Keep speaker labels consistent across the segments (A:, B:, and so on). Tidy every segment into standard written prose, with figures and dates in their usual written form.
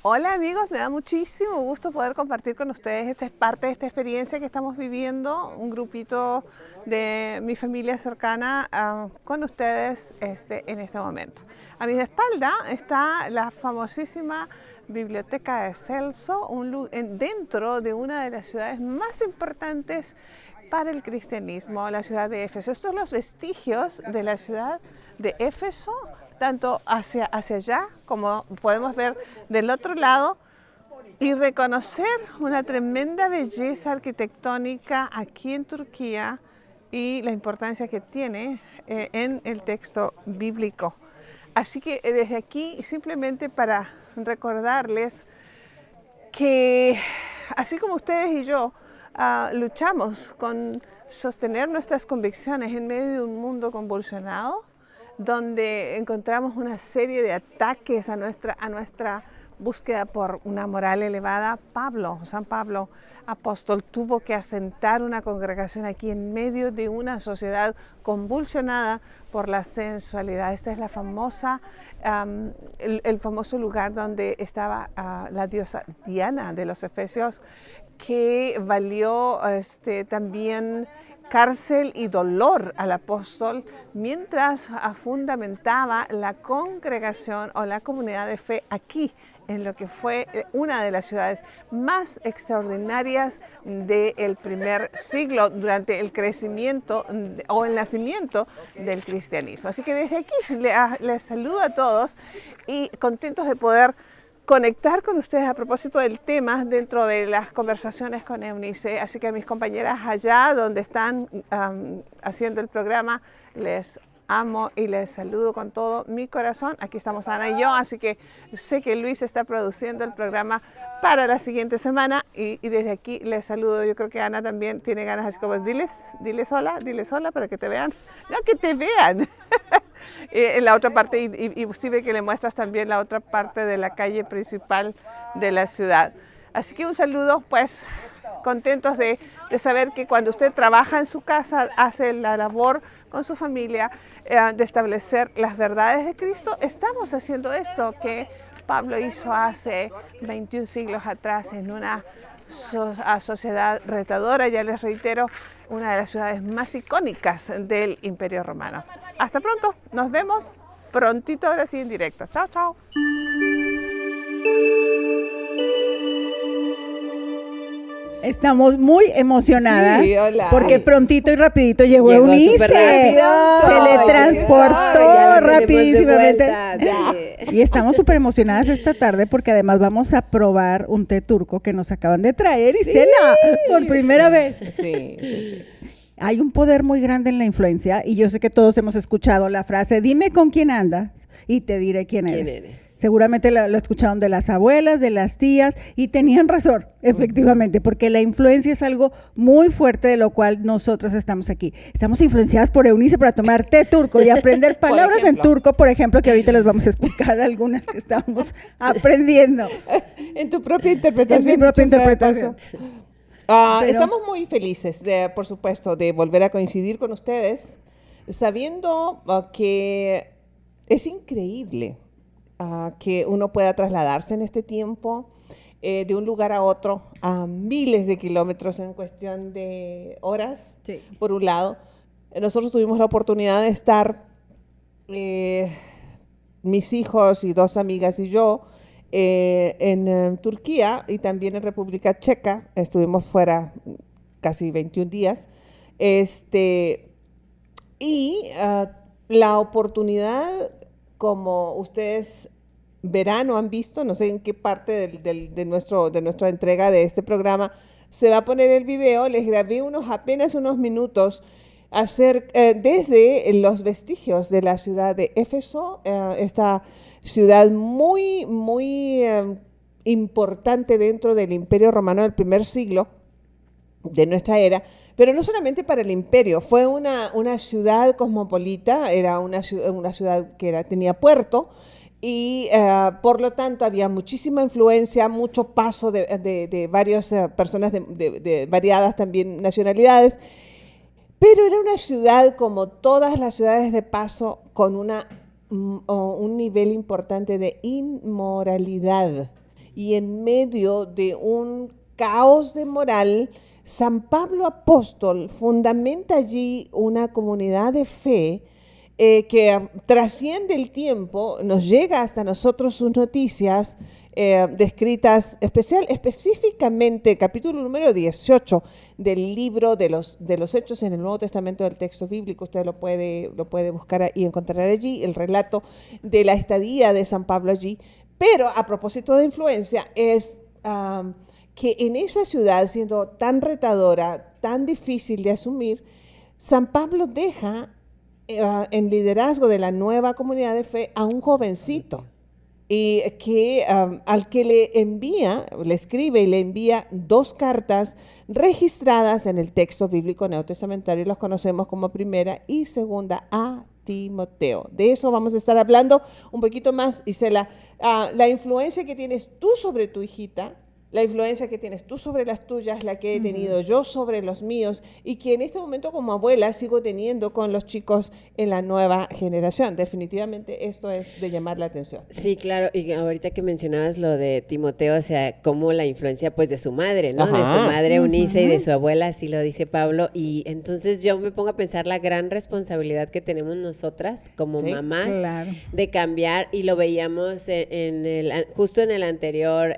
A: Hola amigos, me da muchísimo gusto poder compartir con ustedes. Esta es parte de esta experiencia que estamos viviendo, un grupito de mi familia cercana con ustedes en este momento. A mi espalda está la famosísima Biblioteca de Celso, dentro de una de las ciudades más importantes para el cristianismo, la ciudad de Éfeso. Estos son los vestigios de la ciudad de Éfeso, tanto hacia allá como podemos ver del otro lado y reconocer una tremenda belleza arquitectónica aquí en Turquía y la importancia que tiene en el texto bíblico. Así que desde aquí, simplemente para recordarles que así como ustedes y yo luchamos con sostener nuestras convicciones en medio de un mundo convulsionado, donde encontramos una serie de ataques a nuestra búsqueda por una moral elevada, San Pablo, apóstol, tuvo que asentar una congregación aquí en medio de una sociedad convulsionada por la sensualidad. Esta es la famosa, el famoso lugar donde estaba la diosa Diana de los Efesios, que valió también cárcel y dolor al apóstol mientras fundamentaba la congregación o la comunidad de fe aquí, en lo que fue una de las ciudades más extraordinarias del primer siglo durante el crecimiento o el nacimiento del cristianismo. Así que desde aquí les saludo a todos y contentos de poder conectar con ustedes a propósito del tema dentro de las conversaciones con Eunice. Así que a mis compañeras allá donde están haciendo el programa, les amo y les saludo con todo mi corazón. Aquí estamos Ana y yo, así que sé que Luis está produciendo el programa para la siguiente semana y desde aquí les saludo. Yo creo que Ana también tiene ganas, así como diles hola para que te vean. No, que te vean. En la otra parte y sí ve que le muestras también la otra parte de la calle principal de la ciudad. Así que un saludo, pues contentos de saber que cuando usted trabaja en su casa, hace la labor con su familia de establecer las verdades de Cristo, estamos haciendo esto que Pablo hizo hace 21 siglos atrás en una sociedad retadora, ya les reitero, una de las ciudades más icónicas del Imperio Romano. Hasta pronto, nos vemos prontito ahora sí en directo. Chao, chao.
B: Estamos muy emocionadas porque prontito y rapidito llegó Eunice. Se le transportó rapidísimamente. Y estamos súper emocionadas esta tarde porque además vamos a probar un té turco que nos acaban de traer, Isela, por primera vez.
C: Sí.
B: Hay un poder muy grande en la influencia y yo sé que todos hemos escuchado la frase, dime con quién andas y te diré quién eres. Seguramente lo escucharon de las abuelas, de las tías y tenían razón, efectivamente, porque la influencia es algo muy fuerte de lo cual nosotras estamos aquí. Estamos influenciadas por Eunice para tomar té turco y aprender palabras en turco, por ejemplo, que ahorita les vamos a explicar algunas que estamos aprendiendo.
C: En tu propia interpretación.
B: En mi propia interpretación.
C: Estamos muy felices, por supuesto, de volver a coincidir con ustedes, sabiendo que es increíble que uno pueda trasladarse en este tiempo de un lugar a otro a miles de kilómetros en cuestión de horas, sí. Por un lado. Nosotros tuvimos la oportunidad de estar, mis hijos y dos amigas y yo, en Turquía y también en República Checa. Estuvimos fuera casi 21 días. La oportunidad, como ustedes verán o han visto, no sé en qué parte de nuestra entrega de este programa se va a poner el video, les grabé apenas unos minutos desde los vestigios de la ciudad de Éfeso, esta ciudad muy, muy importante dentro del Imperio Romano del primer siglo de nuestra era, pero no solamente para el imperio, fue una ciudad cosmopolita, era una ciudad que tenía puerto y por lo tanto había muchísima influencia, mucho paso de varias personas de variadas también nacionalidades, pero era una ciudad como todas las ciudades de paso con un nivel importante de inmoralidad. y en medio de un caos de moral, San Pablo Apóstol fundamenta allí una comunidad de fe que trasciende el tiempo, nos llega hasta nosotros sus noticias descritas específicamente, capítulo número 18 del libro de los Hechos en el Nuevo Testamento del texto bíblico. Usted lo puede buscar y encontrar allí, el relato de la estadía de San Pablo allí. Pero a propósito de influencia, es que en esa ciudad, siendo tan retadora, tan difícil de asumir, San Pablo deja en liderazgo de la nueva comunidad de fe a un jovencito y que al que le escribe y le envía 2 cartas registradas en el texto bíblico neotestamentario, los conocemos como primera y segunda a Timoteo. De eso vamos a estar hablando un poquito más, Isela. La influencia que tienes tú sobre tu hijita, la influencia que tienes tú sobre las tuyas, la que he tenido yo sobre los míos y que en este momento como abuela sigo teniendo con los chicos en la nueva generación. Definitivamente esto es de llamar la atención.
D: Sí, claro, y ahorita que mencionabas lo de Timoteo, o sea, como la influencia pues de su madre, ¿no?
C: Ajá.
D: De su madre Eunice y de su abuela, así lo dice Pablo, y entonces yo me pongo a pensar la gran responsabilidad que tenemos nosotras como mamás
B: claro.
D: de cambiar, y lo veíamos justo en el anterior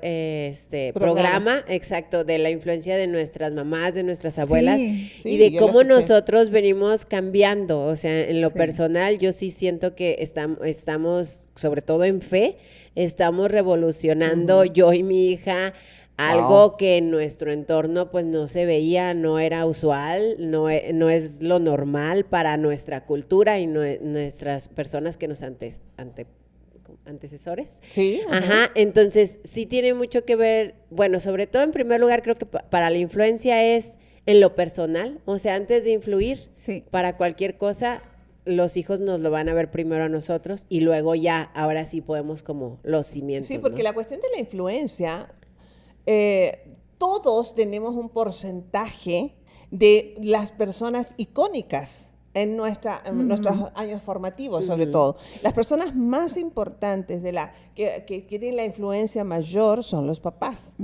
D: programa, exacto, de la influencia de nuestras mamás, de nuestras abuelas,
C: Sí,
D: y de
C: yo lo
D: cómo
C: escuché.
D: nosotros venimos cambiando. O sea, en lo
B: Sí.
D: personal, yo sí siento que estamos, sobre todo en fe, estamos revolucionando yo y mi hija algo que en nuestro entorno pues no se veía, no era usual, no es lo normal para nuestra cultura y nuestras personas que nos antecesores.
C: Sí.
D: Ajá, entonces sí tiene mucho que ver, bueno, sobre todo en primer lugar creo que para la influencia es en lo personal, o sea, antes de influir
B: Sí.
D: para cualquier cosa, los hijos nos lo van a ver primero a nosotros y luego ya, ahora sí podemos como los cimientos.
C: Sí, porque
D: ¿no?
C: la cuestión de la influencia, todos tenemos un porcentaje de las personas icónicas en nuestros años formativos, sobre todo. Las personas más importantes que tienen la influencia mayor son los papás.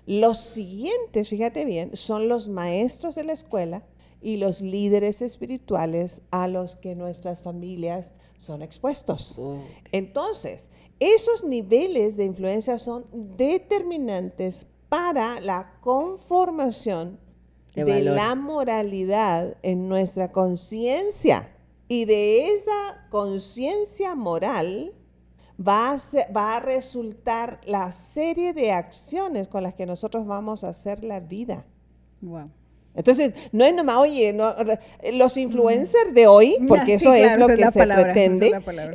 C: Los siguientes, fíjate bien, son los maestros de la escuela y los líderes espirituales a los que nuestras familias son expuestos. Entonces, esos niveles de influencia son determinantes para la conformación
D: De
C: de
D: valores.
C: la moralidad en nuestra conciencia. Y de esa conciencia moral va a resultar la serie de acciones con las que nosotros vamos a hacer la vida.
B: Wow.
C: Entonces, no es nomás, oye, los influencers de hoy, porque
B: Sí,
C: eso es
B: claro,
C: lo
B: esa es
C: que
B: la
C: se
B: palabra,
C: pretende,
B: esa es la palabra,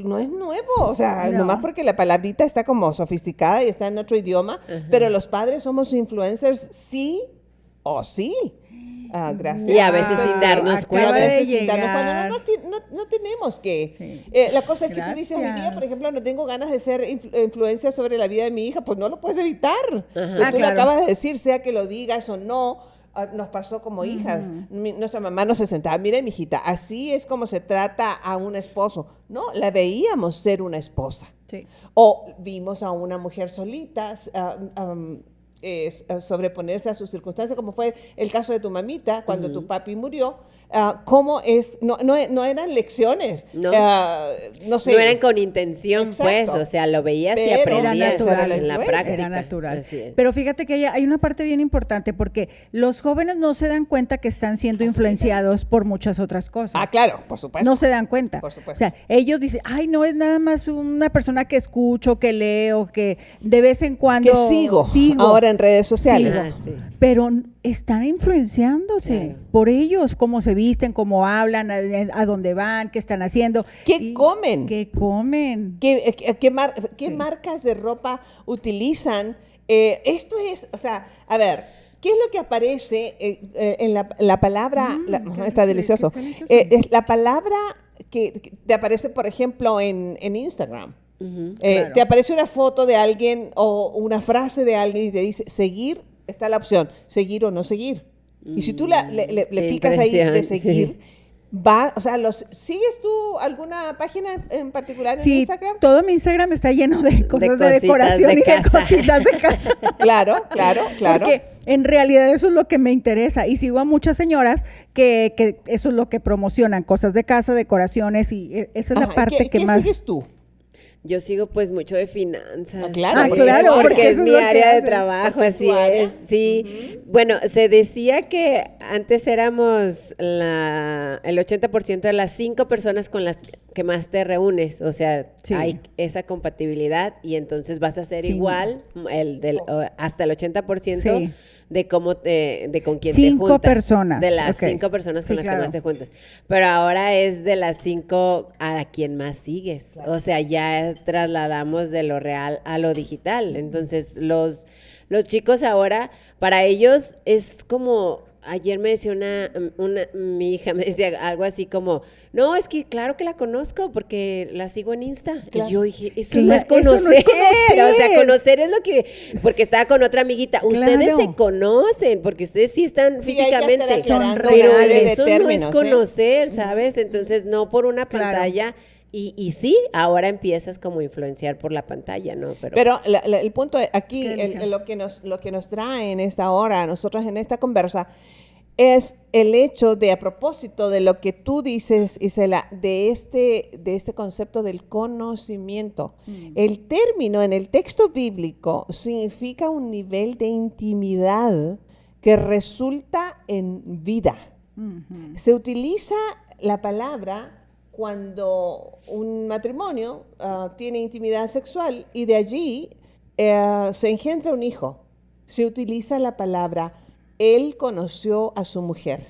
C: no es nuevo, o sea,
B: No.
C: nomás porque la palabrita está como sofisticada y está en otro idioma, pero los padres somos influencers sí o sí. Gracias.
D: Y a veces sin darnos
B: Acaba
D: cuenta.
C: A
B: de
C: veces sin darnos
B: llegar.
C: cuenta, no tenemos que.
B: Sí.
C: La cosa es que tú dices hoy día,
B: Gracias.
C: por ejemplo, no tengo ganas de ser influencia sobre la vida de mi hija, pues no lo puedes evitar. Pero tú lo
B: claro.
C: acabas de decir, sea que lo digas o no. Nos pasó como hijas. Nuestra mamá nos se sentaba, mira, mijita, así es como se trata a un esposo. No, la veíamos ser una esposa.
B: Sí.
C: O vimos a una mujer solita sobreponerse a sus circunstancias, como fue el caso de tu mamita cuando tu papi murió. ¿Cómo es? No eran lecciones.
D: No.
C: No sé.
D: No eran con intención,
C: Exacto.
D: pues, o sea, lo veías y
C: Pero
D: aprendías
B: era natural.
D: en la
C: Influencia.
D: práctica.
B: Era natural.
D: Así es.
B: Pero fíjate que hay una parte bien importante porque los jóvenes no se dan cuenta que están siendo influenciados por muchas otras cosas.
C: Claro, por supuesto.
B: No se dan cuenta.
C: Por supuesto.
B: O sea, ellos dicen, ay, no es nada más una persona que escucho, que leo, que de vez en cuando
C: que sigo ahora en redes sociales.
D: Ah, sí.
B: Pero están influenciándose
D: Claro.
B: por ellos, cómo se visten, cómo hablan, a dónde van, qué están haciendo.
C: ¿Qué comen?
B: ¿Qué comen?
C: ¿Qué marcas de ropa utilizan? Esto es, o sea, a ver, ¿qué es lo que aparece en la palabra? Está delicioso.
B: qué delicioso.
C: Es la palabra que te aparece, por ejemplo, en Instagram.
B: Claro.
C: Te aparece una foto de alguien o una frase de alguien y te dice seguir, está la opción, seguir o no seguir. Y si tú le
D: Qué
C: picas ahí de
D: impresión,
C: seguir,
D: sí.
C: o sea, ¿sigues tú alguna página en particular en
B: Sí,
C: Instagram?
B: todo mi Instagram está lleno de cosas de
D: cositas
B: decoración
D: de
B: y de
D: casa.
B: cositas de casa.
C: Claro.
B: Porque en realidad eso es lo que me interesa. Y sigo a muchas señoras que eso es lo que promocionan, cosas de casa, decoraciones, y esa es la
C: Ajá,
B: parte que
C: ¿qué
B: más...
C: sigues tú?
D: Yo sigo pues mucho de finanzas.
C: Claro,
B: claro,
D: porque es
B: eso es
D: mi
B: lo que
D: área de
B: haces.
D: trabajo, así
C: ¿Tu área?
D: es, sí. Bueno, se decía que antes éramos el 80% de las 5 personas con las que más te reúnes, o sea,
B: Sí.
D: hay esa compatibilidad y entonces vas a ser
B: Sí.
D: igual hasta el 80%
B: Sí.
D: de con quién
B: 5
D: te juntas.
B: personas,
D: De las
B: ok.
D: 5 personas con
B: Sí,
D: las
B: claro.
D: que más te juntas. Pero ahora es de las 5 a quien más sigues. O sea, ya trasladamos de lo real a lo digital. Entonces, los chicos ahora, para ellos es como, ayer me decía mi hija me decía algo así como, no, es que claro que la conozco porque la sigo en Insta.
C: Claro.
D: Y yo dije, eso
B: Claro,
D: no es
B: eso no es
D: conocer.
B: conocer.
D: O sea, conocer es lo que, porque estaba con otra amiguita. Ustedes
B: Claro.
D: se conocen, porque ustedes sí están
C: Sí, hay que estar
D: físicamente.
C: aclarando
D: Pero
C: una serie de
D: eso
C: términos,
D: no es conocer, ¿sabes? Entonces, no por una
B: Claro.
D: pantalla. Y sí, ahora empiezas como a influenciar por la pantalla, ¿no?
C: Pero el punto aquí,
B: Qué delicia.
C: lo que nos trae en esta hora, a nosotros en esta conversa, es el hecho de, a propósito de lo que tú dices, Isela, de este concepto del conocimiento. El término en el texto bíblico significa un nivel de intimidad que resulta en vida. Se utiliza la palabra cuando un matrimonio tiene intimidad sexual y de allí se engendra un hijo. Se utiliza la palabra él conoció a su mujer.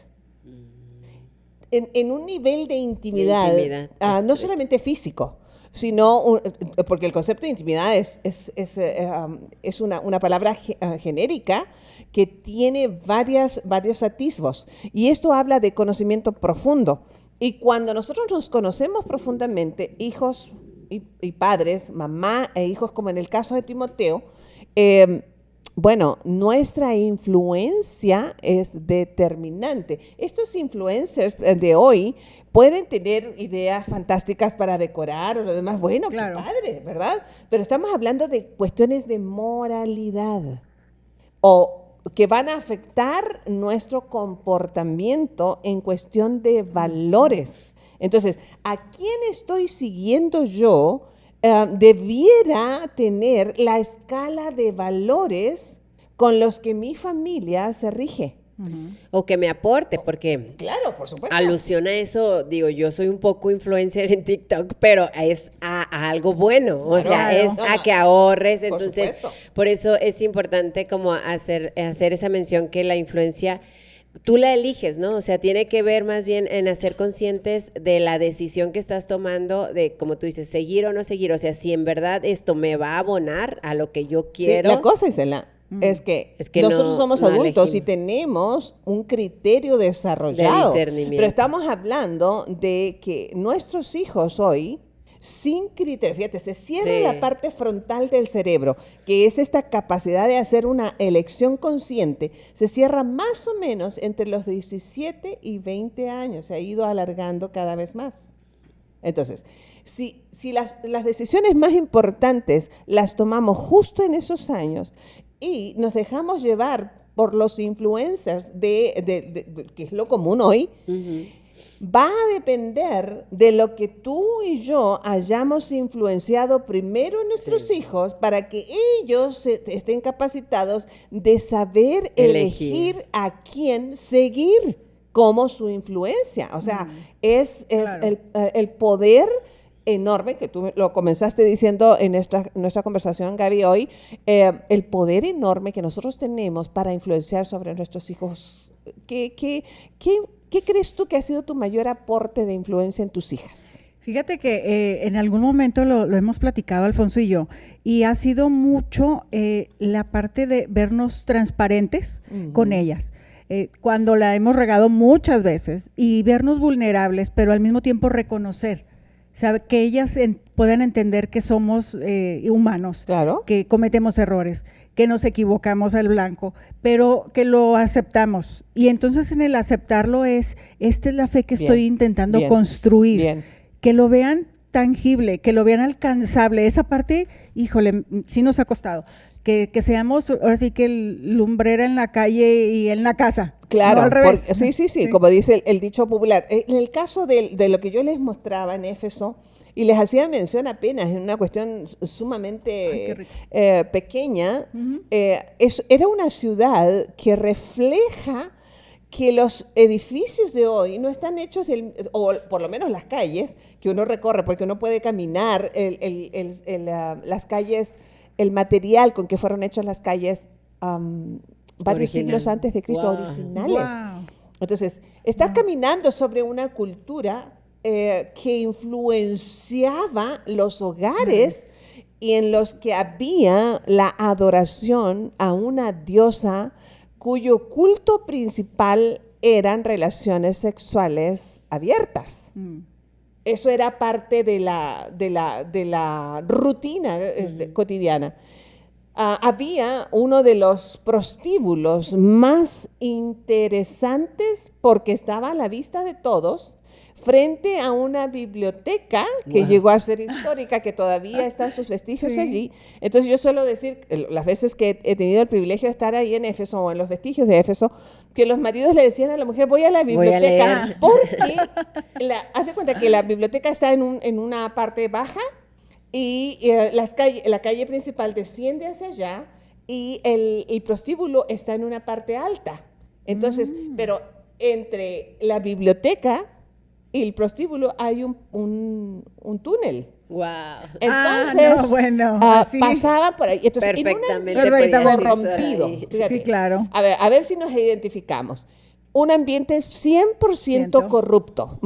C: En un nivel de intimidad,
D: intimidad
C: no
D: estrecha.
C: solamente físico, sino porque el concepto de intimidad es una palabra genérica que tiene varios atisbos. Y esto habla de conocimiento profundo. Y cuando nosotros nos conocemos profundamente, hijos y padres, mamá e hijos, como en el caso de Timoteo, bueno, nuestra influencia es determinante. Estos influencers de hoy pueden tener ideas fantásticas para decorar o lo demás. Bueno,
B: Claro.
C: qué padre, ¿verdad? Pero estamos hablando de cuestiones de moralidad o que van a afectar nuestro comportamiento en cuestión de valores. Entonces, ¿a quién estoy siguiendo yo? Debiera tener la escala de valores con los que mi familia se rige.
D: O que me aporte, porque
C: Claro, por supuesto.
D: alusión a eso, digo, yo soy un poco influencer en TikTok, pero es a algo bueno, o
C: Claro.
D: sea, es
C: No,
D: a
C: no.
D: que ahorres,
C: Por
D: entonces,
C: supuesto.
D: por eso es importante como hacer esa mención que la influencia tú la eliges, ¿no? O sea, tiene que ver más bien en hacer conscientes de la decisión que estás tomando, de, como tú dices, seguir o no seguir. O sea, si en verdad esto me va a abonar a lo que yo
C: Sí,
D: quiero.
C: la cosa, Isela, es que nosotros
D: no-
C: somos
D: no
C: adultos y
D: elegimos.
C: tenemos un criterio desarrollado.
D: De discernimiento.
C: Pero estamos hablando de que nuestros hijos hoy, sin criterio, fíjate, se cierra
D: Sí.
C: la parte frontal del cerebro, que es esta capacidad de hacer una elección consciente, se cierra más o menos entre los 17 y 20 años, se ha ido alargando cada vez más. Entonces, si las decisiones más importantes las tomamos justo en esos años y nos dejamos llevar por los influencers que es lo común hoy, va a depender de lo que tú y yo hayamos influenciado primero en nuestros hijos para que ellos estén capacitados de saber elegir a quién seguir como su influencia. O sea, es
B: Claro.
C: el poder enorme, que tú lo comenzaste diciendo en nuestra conversación, Gaby, hoy, el poder enorme que nosotros tenemos para influenciar sobre nuestros hijos. ¿Qué crees tú que ha sido tu mayor aporte de influencia en tus hijas?
B: Fíjate que en algún momento lo hemos platicado Alfonso y yo, y ha sido mucho la parte de vernos transparentes con ellas. Cuando la hemos regado muchas veces y vernos vulnerables, pero al mismo tiempo reconocer sabe, que ellas puedan entender que somos humanos,
C: Claro.
B: que cometemos errores, que nos equivocamos al blanco, pero que lo aceptamos. Y entonces en el aceptarlo esta es la fe que
C: Bien,
B: estoy intentando
C: bien,
B: construir,
C: bien.
B: que lo vean tangible, que lo vean alcanzable. Esa parte, híjole, sí nos ha costado. Que seamos, ahora sí que lumbrera en la calle y en la casa.
C: Claro,
B: no al revés.
C: sí, como dice el dicho popular. En el caso de lo que yo les mostraba en Éfeso, y les hacía mención apenas en una cuestión
B: Ay,
C: sumamente
B: qué rico.
C: pequeña, era una ciudad que refleja que los edificios de hoy no están hechos, o por lo menos las calles que uno recorre, porque uno puede caminar las calles, el material con que fueron hechas las calles varios siglos antes de Cristo,
D: Wow.
C: originales.
B: Wow.
C: Entonces, estás caminando sobre una cultura que influenciaba los hogares y en los que había la adoración a una diosa cuyo culto principal eran relaciones sexuales abiertas. Eso era parte de la rutina cotidiana. Había uno de los prostíbulos más interesantes porque estaba a la vista de todos frente a una biblioteca que llegó a ser histórica, que todavía están sus vestigios allí. Entonces yo suelo decir, las veces que he tenido el privilegio de estar ahí en Éfeso o en los vestigios de Éfeso, que los maridos le decían a la mujer, voy a la biblioteca,
D: leer.
C: porque hace cuenta que la biblioteca está en una parte baja y la calle principal desciende hacia allá y el prostíbulo está en una parte alta. Entonces, pero entre la biblioteca y el prostíbulo hay un túnel.
D: Wow.
C: Entonces,
B: no, bueno, sí.
C: pasaban por ahí. Entonces,
D: Perfectamente
C: en un ambiente
B: podías
C: corrompido.
D: estar ahí.
C: Fíjate.
B: Sí, claro.
C: A ver si nos identificamos. Un ambiente 100%
B: Siento.
C: corrupto,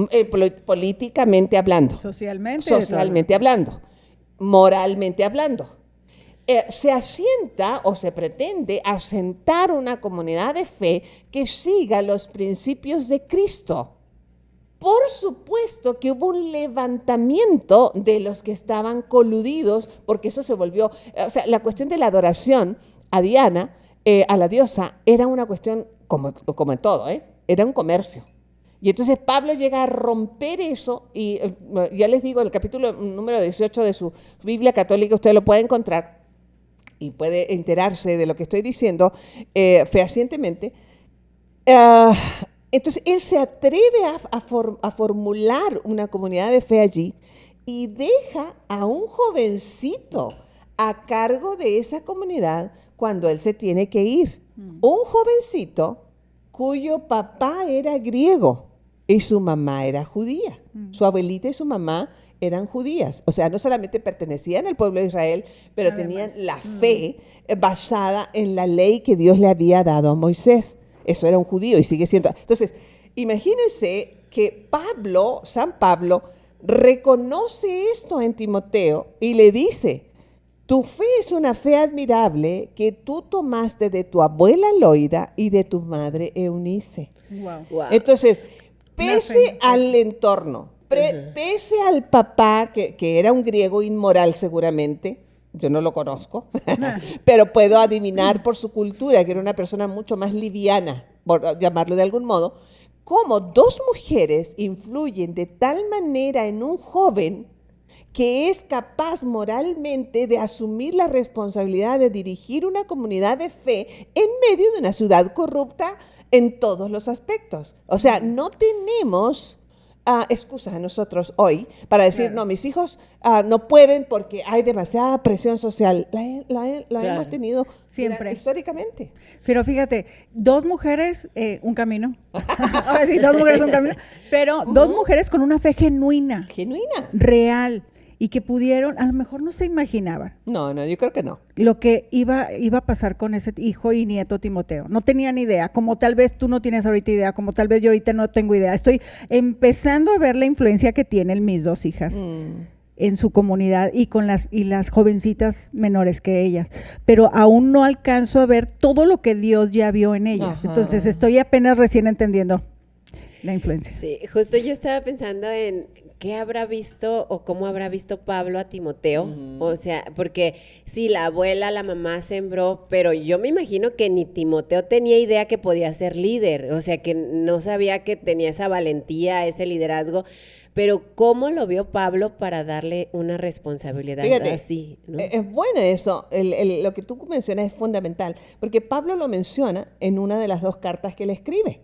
C: políticamente hablando,
B: Socialmente.
C: hablando, moralmente hablando. Se asienta o se pretende asentar una comunidad de fe que siga los principios de Cristo. Por supuesto que hubo un levantamiento de los que estaban coludidos, porque eso se volvió, o sea, la cuestión de la adoración a Diana, a la diosa, era una cuestión, como en todo, era un comercio. Y entonces Pablo llega a romper eso, y ya les digo, el capítulo número 18 de su Biblia católica, usted lo puede encontrar y puede enterarse de lo que estoy diciendo fehacientemente. Entonces, él se atreve a formular una comunidad de fe allí y deja a un jovencito a cargo de esa comunidad cuando él se tiene que ir. Un jovencito cuyo papá era griego y su mamá era judía. Su abuelita y su mamá eran judías. O sea, no solamente pertenecían al pueblo de Israel, pero tenían la fe basada en la ley que Dios le había dado a Moisés. Eso era un judío y sigue siendo. Entonces, imagínense que San Pablo, reconoce esto en Timoteo y le dice, tu fe es una fe admirable que tú tomaste de tu abuela Loida y de tu madre Eunice.
B: Wow.
D: Wow.
C: Entonces, pese
B: Una fe.
C: al entorno, pese al papá, que era un griego inmoral seguramente, yo no lo conozco, pero puedo adivinar por su cultura que era una persona mucho más liviana, por llamarlo de algún modo, cómo dos mujeres influyen de tal manera en un joven que es capaz moralmente de asumir la responsabilidad de dirigir una comunidad de fe en medio de una ciudad corrupta en todos los aspectos. O sea, no tenemos excusas a nosotros hoy para decir, no, mis hijos no pueden porque hay demasiada presión social. La hemos tenido
B: Siempre.
C: Históricamente.
B: Pero fíjate, dos mujeres, un camino. Ahora sí, dos mujeres, un camino. Pero dos mujeres con una fe genuina,
C: Genuina.
B: real, y que pudieron, a lo mejor no se imaginaban
C: No, yo creo que no.
B: lo que iba a pasar con ese hijo y nieto Timoteo. No tenían idea, como tal vez tú no tienes ahorita idea, como tal vez yo ahorita no tengo idea. Estoy empezando a ver la influencia que tienen mis dos hijas en su comunidad y con las jovencitas menores que ellas, pero aún no alcanzo a ver todo lo que Dios ya vio en ellas.
C: Ajá.
B: Entonces estoy apenas recién entendiendo. la influencia.
D: Sí, justo yo estaba pensando en qué habrá visto o cómo habrá visto Pablo a Timoteo. O sea, porque sí, la abuela, la mamá sembró, pero yo me imagino que ni Timoteo tenía idea que podía ser líder. O sea, que no sabía que tenía esa valentía, ese liderazgo. Pero ¿cómo lo vio Pablo para darle una responsabilidad
C: Fíjate,
D: así? ¿No?
C: Es bueno eso, lo que tú mencionas es fundamental, porque Pablo lo menciona en una de las 2 cartas que le escribe.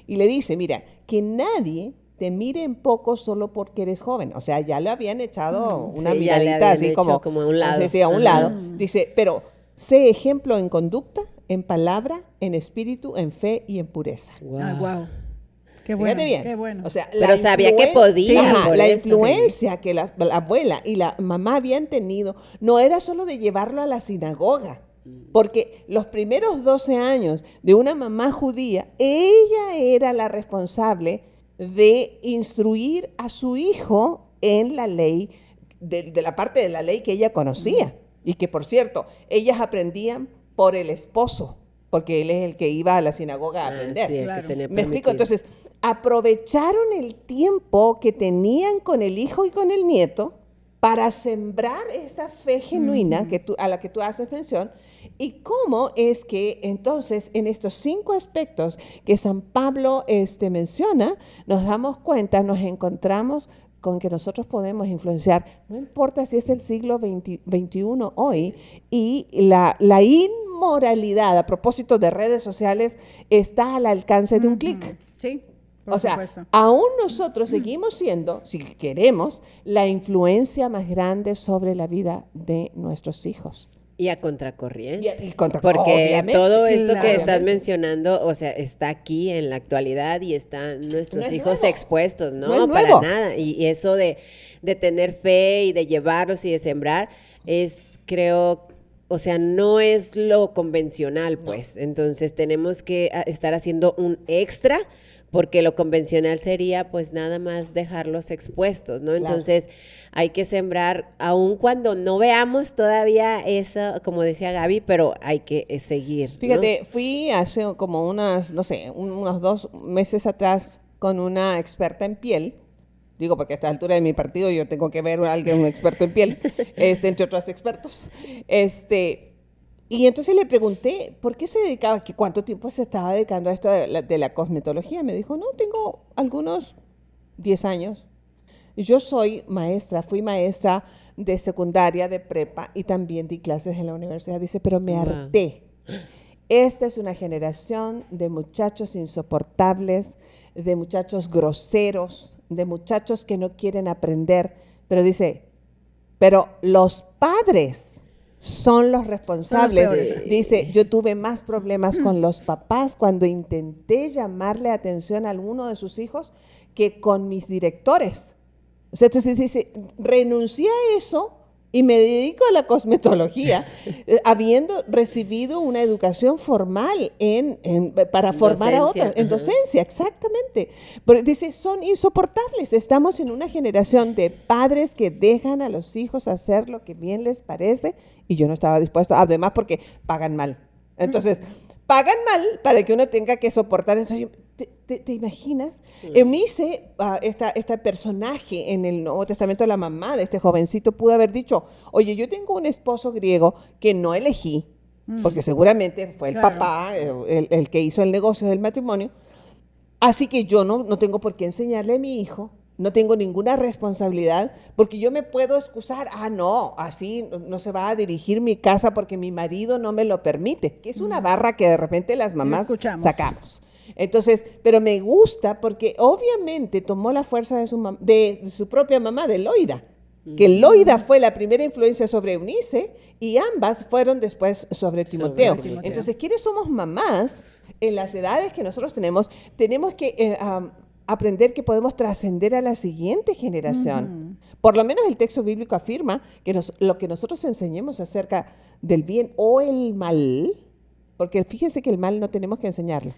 C: Y le dice, mira, que nadie te mire en poco solo porque eres joven. O sea, ya le habían echado una
D: Sí, ya le
C: miradita
D: habían
C: así
D: hecho como a un lado.
C: Sí, a un lado. Dice, pero sé ejemplo en conducta, en palabra, en espíritu, en fe y en pureza.
B: Wow. Qué bueno,
C: Fíjate bien.
B: qué bueno.
C: O sea,
D: Pero sabía que podía.
C: Ajá,
D: por
C: la
D: eso.
C: influencia que la abuela y la mamá habían tenido no era solo de llevarlo a la sinagoga, porque los primeros 12 años de una mamá judía, ella era la responsable de instruir a su hijo en la ley, de la parte de la ley que ella conocía. Y que, por cierto, ellas aprendían por el esposo, porque él es el que iba a la sinagoga a aprender.
D: Sí, el
B: Claro.
D: que tenía
C: ¿Me explico?
D: permitido.
C: Entonces, aprovecharon el tiempo que tenían con el hijo y con el nieto para sembrar esta fe genuina a la que tú haces mención. Y cómo es que entonces en estos 5 aspectos que San Pablo menciona, nos damos cuenta, nos encontramos con que nosotros podemos influenciar, no importa si es el siglo XXI hoy, y la inmoralidad a propósito de redes sociales está al alcance de un clic.
B: Sí,
C: O sea, aún nosotros seguimos siendo, si queremos, la influencia más grande sobre la vida de nuestros hijos.
D: Y a contracorriente.
C: Porque
D: Porque todo esto que estás
C: obviamente.
D: mencionando, o sea, está aquí en la actualidad y están nuestros
C: No es
D: hijos
C: nuevo.
D: expuestos, ¿no?
C: No es
D: Para
C: nuevo.
D: nada. Y eso de tener fe y de llevarlos y de sembrar es, creo, o sea, no es lo convencional, pues. Entonces tenemos que estar haciendo un extra, porque lo convencional sería pues nada más dejarlos expuestos, ¿no?
C: Claro.
D: Entonces hay que sembrar, aun cuando no veamos todavía eso, como decía Gaby, pero hay que seguir, ¿no?
C: Fíjate, fui hace como unos 2 meses atrás con una experta en piel. Digo, porque a esta altura de mi partido yo tengo que ver a alguien, un experto en piel, entre otros expertos. Y entonces le pregunté, ¿por qué se dedicaba, cuánto tiempo se estaba dedicando a esto de la cosmetología? Me dijo, no, tengo algunos 10 años. Yo soy maestra, fui maestra de secundaria, de prepa y también di clases en la universidad. Dice, pero me harté. Esta es una generación de muchachos insoportables, de muchachos groseros, de muchachos que no quieren aprender. Pero dice, pero los padres son los responsables. Dice, yo tuve más problemas con los papás cuando intenté llamarle atención a alguno de sus hijos que con mis directores. O sea, entonces dice, renuncié a eso y me dedico a la cosmetología, habiendo recibido una educación formal para formar a otros, en docencia, exactamente. Pero dice, son insoportables. Estamos en una generación de padres que dejan a los hijos hacer lo que bien les parece, y yo no estaba dispuesto, además porque pagan mal. Entonces, pagan mal para que uno tenga que soportar eso. ¿Te imaginas? Eunice, este personaje en el Nuevo Testamento, la mamá de este jovencito, pudo haber dicho, oye, yo tengo un esposo griego que no elegí, porque seguramente fue el papá el que hizo el negocio del matrimonio, así que yo no tengo por qué enseñarle a mi hijo, no tengo ninguna responsabilidad, porque yo me puedo excusar, no, así no se va a dirigir mi casa porque mi marido no me lo permite, que es una barra que de repente las mamás sacamos. Entonces, pero me gusta porque obviamente tomó la fuerza de su propia mamá, de Loida, que Loida fue la primera influencia sobre Eunice y ambas fueron después sobre Timoteo. Entonces, ¿quiénes somos mamás en las edades que nosotros tenemos? Tenemos que aprender que podemos trascender a la siguiente generación. Por lo menos el texto bíblico afirma que lo que nosotros enseñemos acerca del bien o el mal, porque fíjense que el mal no tenemos que enseñarlo.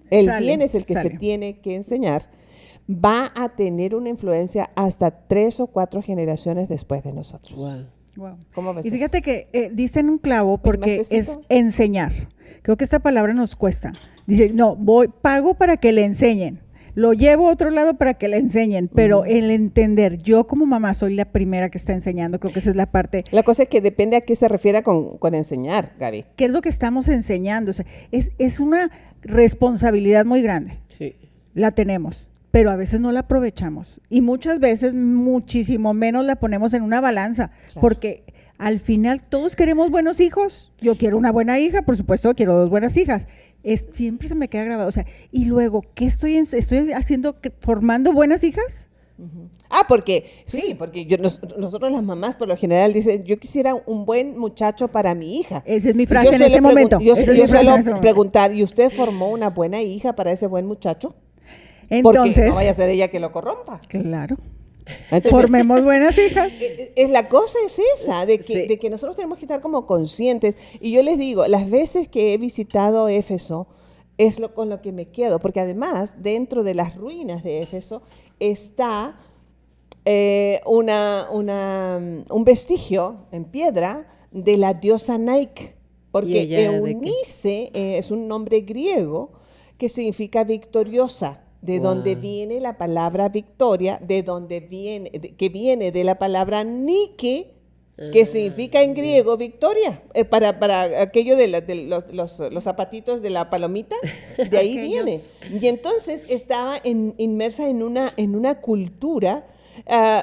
C: El bien es el que se tiene que enseñar, va a tener una influencia hasta 3 o 4 generaciones después de nosotros.
B: Wow.
C: ¿Cómo ves
B: y fíjate que dicen un clavo porque es enseñar. Creo que esta palabra nos cuesta. Dice, no, pago para que le enseñen. lo llevo a otro lado para que le enseñen, pero el entender, yo como mamá soy la primera que está enseñando, creo que esa es la parte.
C: La cosa es que depende a qué se refiere con enseñar, Gaby.
B: ¿Qué es lo que estamos enseñando? O sea, es una responsabilidad muy grande.
D: Sí.
B: La tenemos, pero a veces no la aprovechamos. Y muchas veces, muchísimo menos la ponemos en una balanza, porque al final todos queremos buenos hijos. Yo quiero una buena hija, por supuesto, quiero 2 buenas hijas. Siempre se me queda grabado. O sea, y luego, ¿qué estoy haciendo? ¿Formando buenas hijas?
C: Porque nosotros las mamás por lo general dicen, yo quisiera un buen muchacho para mi hija.
B: Esa es mi frase en ese momento.
C: Yo suelo preguntar, ¿y usted formó una buena hija para ese buen muchacho?
B: Entonces,
C: porque no vaya a ser ella que lo corrompa.
B: Claro.
C: Entonces,
B: formemos buenas hijas.
C: La cosa es esa, de que nosotros tenemos que estar como conscientes. Y yo les digo, las veces que he visitado Éfeso, es con lo que me quedo. Porque además, dentro de las ruinas de Éfeso, está un vestigio en piedra de la diosa Nike. Porque Eunice es un nombre griego que significa victoriosa. De donde viene la palabra victoria, que viene de la palabra Nike, que significa en griego victoria, para aquello de los zapatitos de la palomita, de ahí viene. Y entonces estaba inmersa en una cultura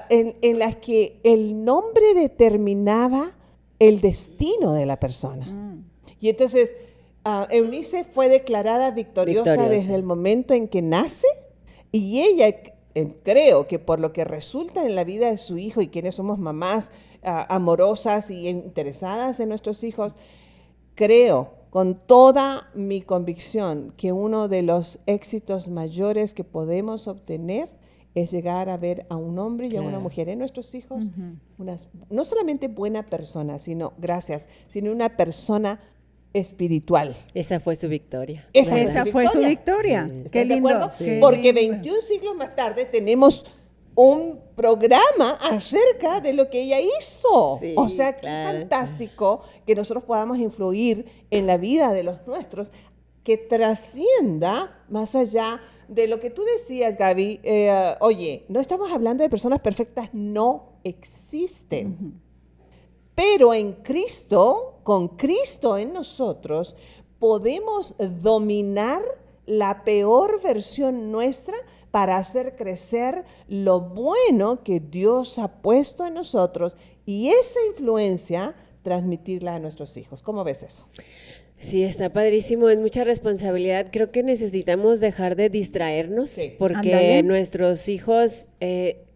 C: en la que el nombre determinaba el destino de la persona. Y entonces Eunice fue declarada victoriosa desde el momento en que nace, y ella, creo que por lo que resulta en la vida de su hijo, y quienes somos mamás amorosas y interesadas en nuestros hijos, creo con toda mi convicción que uno de los éxitos mayores que podemos obtener es llegar a ver a un hombre y a una mujer en nuestros hijos, no solamente buena persona, sino una persona espiritual.
D: Esa fue su victoria.
B: Esa fue su victoria.
C: Sí.
B: Qué lindo.
C: Sí. Porque 21 siglos más tarde tenemos un programa acerca de lo que ella hizo. Sí, o sea, qué fantástico que nosotros podamos influir en la vida de los nuestros, que trascienda más allá de lo que tú decías, Gaby. Oye, no estamos hablando de personas perfectas, no existen. Pero en Cristo, con Cristo en nosotros, podemos dominar la peor versión nuestra para hacer crecer lo bueno que Dios ha puesto en nosotros, y esa influencia transmitirla a nuestros hijos. ¿Cómo ves eso?
D: Sí, está padrísimo, es mucha responsabilidad. Creo que necesitamos dejar de distraernos, porque nuestros hijos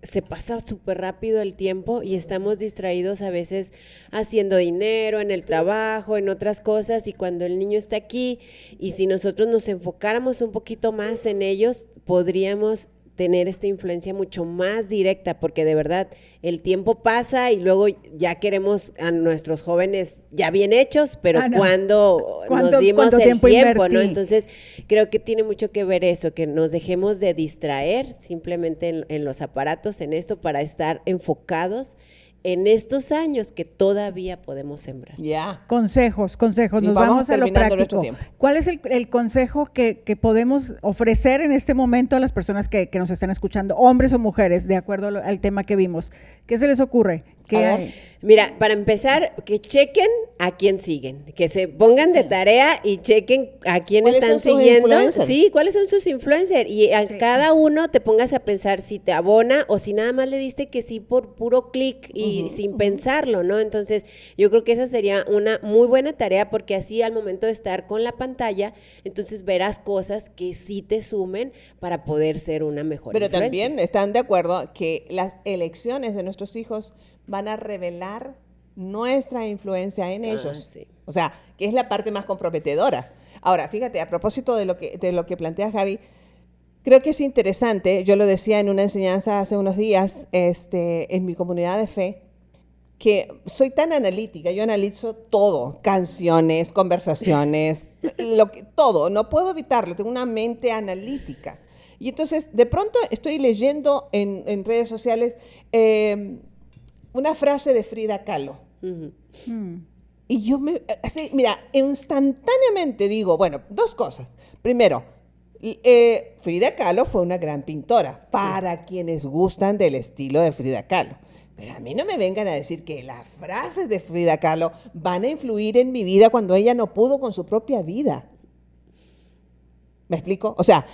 D: se pasa súper rápido el tiempo y estamos distraídos a veces haciendo dinero, en el trabajo, en otras cosas, y cuando el niño está aquí, y si nosotros nos enfocáramos un poquito más en ellos, podríamos tener esta influencia mucho más directa, porque de verdad el tiempo pasa y luego ya queremos a nuestros jóvenes ya bien hechos, pero cuando nos dimos el tiempo, ¿no? Entonces creo que tiene mucho que ver eso, que nos dejemos de distraer simplemente en los aparatos, en esto, para estar enfocados en estos años que todavía podemos sembrar.
B: Consejos, nos vamos a lo práctico. ¿Cuál es el consejo que podemos ofrecer en este momento a las personas que nos están escuchando, hombres o mujeres, de acuerdo al tema que vimos? ¿Qué se les ocurre?
D: Mira, para empezar, que chequen a quién siguen, que se pongan de tarea y chequen a quién están siguiendo. Sí, ¿cuáles son sus influencers? Y a cada uno te pongas a pensar si te abona o si nada más le diste que sí por puro clic y sin pensarlo, ¿no? Entonces, yo creo que esa sería una muy buena tarea, porque así al momento de estar con la pantalla, entonces verás cosas que sí te sumen para poder ser una mejor influencia.
C: Pero también están de acuerdo que las elecciones de nuestros hijos van a revelar nuestra influencia en ellos.
D: Sí.
C: O sea, que es la parte más comprometedora. Ahora, fíjate, a propósito de lo que plantea Javi, creo que es interesante, yo lo decía en una enseñanza hace unos días en mi comunidad de fe, que soy tan analítica, yo analizo todo, canciones, conversaciones, todo, no puedo evitarlo, tengo una mente analítica. Y entonces, de pronto estoy leyendo en redes sociales una frase de Frida Kahlo. Y yo instantáneamente digo, bueno, dos cosas. Primero, Frida Kahlo fue una gran pintora, para quienes gustan del estilo de Frida Kahlo. Pero a mí no me vengan a decir que las frases de Frida Kahlo van a influir en mi vida cuando ella no pudo con su propia vida. ¿Me explico? O sea,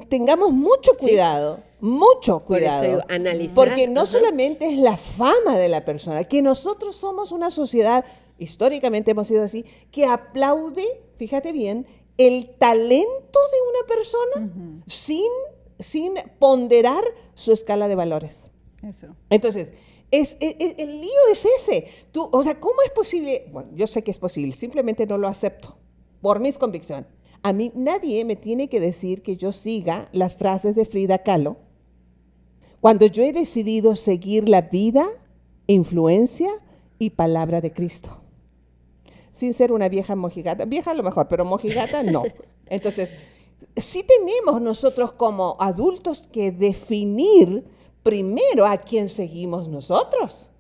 C: tengamos mucho cuidado, mucho cuidado.
D: Por eso analizar.
C: Porque no solamente es la fama de la persona, que nosotros somos una sociedad, históricamente hemos sido así, que aplaude, fíjate bien, el talento de una persona sin ponderar su escala de valores.
B: Eso.
C: Entonces, el lío es ese. O sea, ¿cómo es posible? Bueno, yo sé que es posible, simplemente no lo acepto por mis convicciones. A mí nadie me tiene que decir que yo siga las frases de Frida Kahlo cuando yo he decidido seguir la vida, influencia y palabra de Cristo. Sin ser una vieja mojigata. Vieja a lo mejor, pero mojigata no. Entonces, sí tenemos nosotros como adultos que definir primero a quién seguimos nosotros.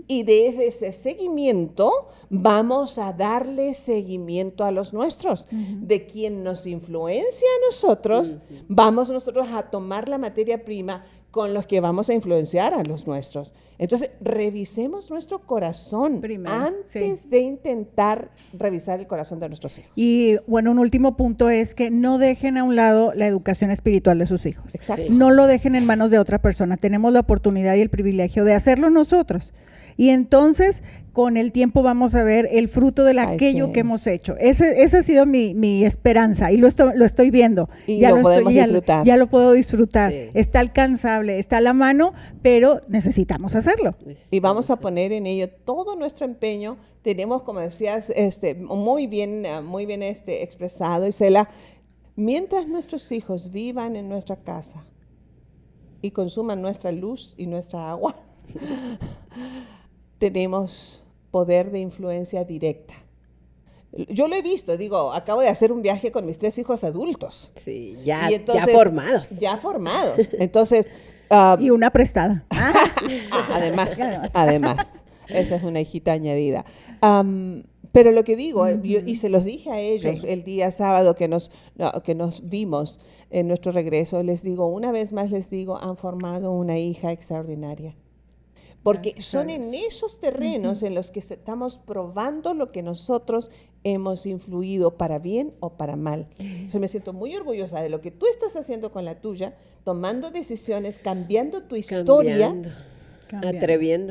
C: Y desde ese seguimiento vamos a darle seguimiento a los nuestros. De quien nos influencia a nosotros, vamos nosotros a tomar la materia prima con los que vamos a influenciar a los nuestros. Entonces, revisemos nuestro corazón
B: primero,
C: antes de intentar revisar el corazón de nuestros hijos.
B: Y bueno, un último punto es que no dejen a un lado la educación espiritual de sus hijos.
C: Exacto.
D: Sí.
B: No lo dejen en manos de otra persona. Tenemos la oportunidad y el privilegio de hacerlo nosotros. Y entonces, con el tiempo vamos a ver el fruto de aquello
C: sí.
B: que hemos hecho. Esa ha sido mi esperanza y lo estoy viendo.
C: Y lo podemos disfrutar.
B: Ya lo puedo disfrutar.
D: Sí.
B: Está alcanzable, está a la mano, pero necesitamos hacerlo.
C: Y vamos a poner en ello todo nuestro empeño. Tenemos, como decías, muy bien expresado, Isela, mientras nuestros hijos vivan en nuestra casa y consuman nuestra luz y nuestra agua, tenemos poder de influencia directa. Yo lo he visto, acabo de hacer un viaje con mis 3 hijos adultos.
D: Sí, ya,
C: Y entonces,
D: ya formados.
C: Ya formados. Entonces,
B: Y una prestada.
C: además, esa es una hijita añadida. Pero lo que digo, y se los dije a ellos el día sábado que nos vimos en nuestro regreso, una vez más les digo, han formado una hija extraordinaria. Porque son en esos terrenos en los que estamos probando lo que nosotros hemos influido para bien o para mal. Entonces me siento muy orgullosa de lo que tú estás haciendo con la tuya, tomando decisiones, cambiando tu historia,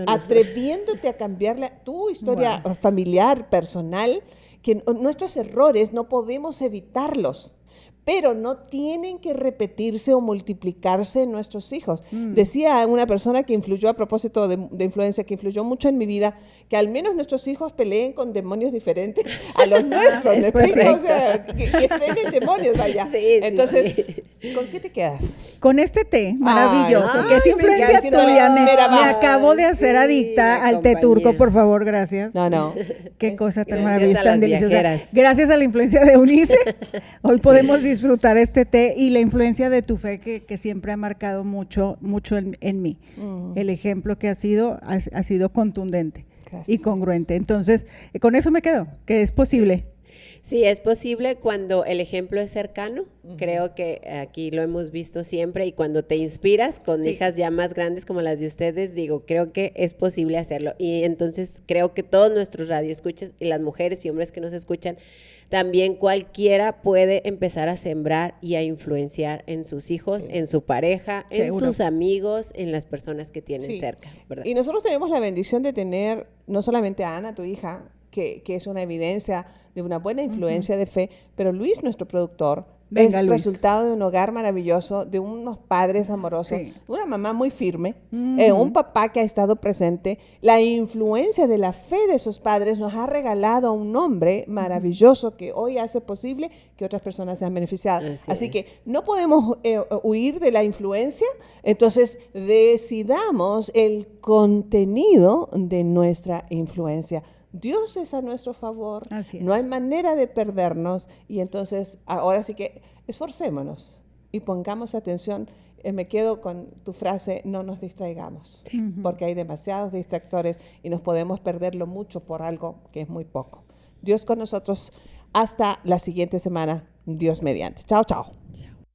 C: atreviéndote a cambiar tu historia familiar, personal, que nuestros errores no podemos evitarlos, pero no tienen que repetirse o multiplicarse en nuestros hijos. Decía una persona que influyó, a propósito de influencia, que influyó mucho en mi vida, que al menos nuestros hijos peleen con demonios diferentes a los nuestros. ¿Me explico? O sea, que estén en demonios, vaya.
D: Sí,
C: entonces,
D: sí.
C: ¿con qué te quedas?
B: Con este té maravilloso,
C: Ay,
B: que es
C: me
B: influencia
C: encanta.
B: tuya. Me
C: Mira, va.
B: acabo de hacer adicta
D: la
B: al té
D: compañía.
B: turco, por favor, gracias.
C: No.
B: Qué cosa tan
D: Gracias
B: maravillosa,
D: a
B: tan
D: las
B: deliciosa.
D: viajeras.
B: Gracias a la influencia de Eunice, hoy podemos disfrutar este té y la influencia de tu fe que siempre ha marcado mucho en mí. El ejemplo que ha sido contundente.
C: Gracias.
B: Y congruente. Entonces, con eso me quedo, que es posible.
D: Sí, es posible cuando el ejemplo es cercano. Creo que aquí lo hemos visto siempre y cuando te inspiras con hijas ya más grandes como las de ustedes, creo que es posible hacerlo. Y entonces creo que todos nuestros radioescuchas y las mujeres y hombres que nos escuchan, también cualquiera puede empezar a sembrar y a influenciar en sus hijos, en su pareja, en
B: Seguro.
D: sus amigos, en las personas que tienen cerca, ¿verdad?
C: Y nosotros tenemos la bendición de tener no solamente a Ana, tu hija, que es una evidencia de una buena influencia de fe, pero Luis, nuestro productor,
B: Venga,
C: es
B: Luis.
C: resultado de un hogar maravilloso, de unos padres amorosos,
B: Sí.
C: una mamá muy firme, un papá que ha estado presente. La influencia de la fe de esos padres nos ha regalado un hombre maravilloso que hoy hace posible que otras personas sean beneficiadas. Así que no podemos huir de la influencia, entonces decidamos el contenido de nuestra influencia. Dios es a nuestro favor,
B: Así es.
C: no hay manera de perdernos y entonces ahora sí que esforcémonos y pongamos atención. Me quedo con tu frase, no nos distraigamos, porque hay demasiados distractores y nos podemos perderlo mucho por algo que es muy poco. Dios con nosotros hasta la siguiente semana. Dios mediante. Chao, chao.
D: Chao.